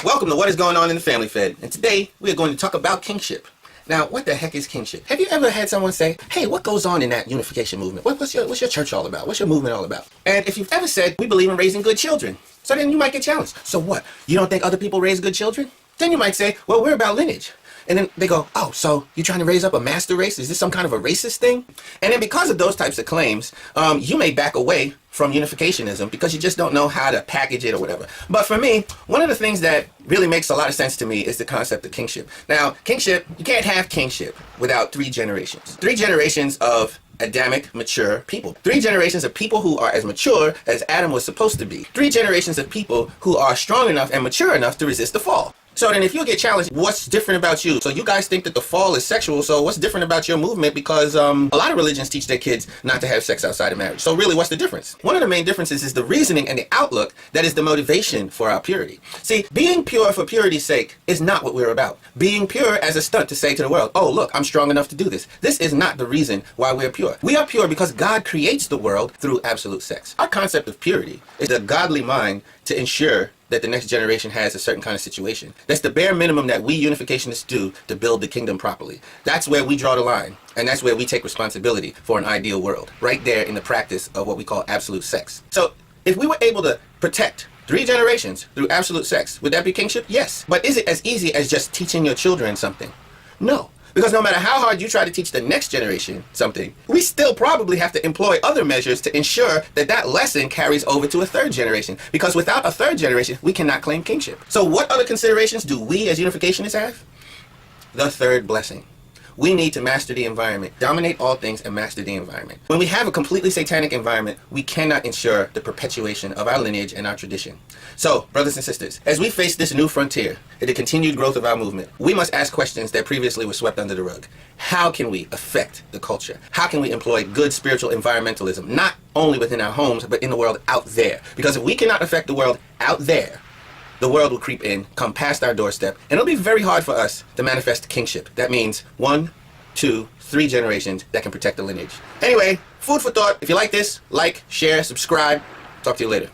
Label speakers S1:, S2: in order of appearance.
S1: Welcome to What is Going On in the Family Fed, and today we are going to talk about kingship. Now, what the heck is kingship? Have you ever had someone say, hey, what goes on in that unification movement? What's your church all about? What's your movement all about? And if you've ever said, we believe in raising good children, so then you might get challenged. So what? You don't think other people raise good children? Then you might say, well, we're about lineage. And then they go, oh, so you're trying to raise up a master race? Is this some kind of a racist thing? And then because of those types of claims, you may back away from unificationism because you just don't know how to package it or whatever. But for me, one of the things that really makes a lot of sense to me is the concept of kingship. Now, kingship, you can't have kingship without 3 generations. 3 generations of Adamic mature people. 3 generations of people who are as mature as Adam was supposed to be. 3 generations of people who are strong enough and mature enough to resist the fall. So then if you get challenged, what's different about you? So you guys think that the fall is sexual, so what's different about your movement? Because a lot of religions teach their kids not to have sex outside of marriage. So really, what's the difference? One of the main differences is the reasoning and the outlook that is the motivation for our purity. See, being pure for purity's sake is not what we're about. Being pure as a stunt to say to the world, oh look, I'm strong enough to do this. This is not the reason why we're pure. We are pure because God creates the world through absolute sex. Our concept of purity is the godly mind to ensure that the next generation has a certain kind of situation. That's the bare minimum that we unificationists do to build the kingdom properly. That's where we draw the line, and that's where we take responsibility for an ideal world, right there in the practice of what we call absolute sex. So if we were able to protect 3 generations through absolute sex, would that be kingship? Yes. But is it as easy as just teaching your children something? No. Because no matter how hard you try to teach the next generation something, we still probably have to employ other measures to ensure that that lesson carries over to a 3rd generation. Because without a 3rd generation, we cannot claim kingship. So what other considerations do we as unificationists have? The 3rd blessing. We need to master the environment, dominate all things, and master the environment. When we have a completely satanic environment, we cannot ensure the perpetuation of our lineage and our tradition. So, brothers and sisters, as we face this new frontier and the continued growth of our movement, we must ask questions that previously were swept under the rug. How can we affect the culture? How can we employ good spiritual environmentalism, not only within our homes, but in the world out there? Because if we cannot affect the world out there, the world will creep in, come past our doorstep, and it'll be very hard for us to manifest kingship. That means 1, 2, 3 generations that can protect the lineage. Anyway, food for thought. If you like this, like, share, subscribe. Talk to you later.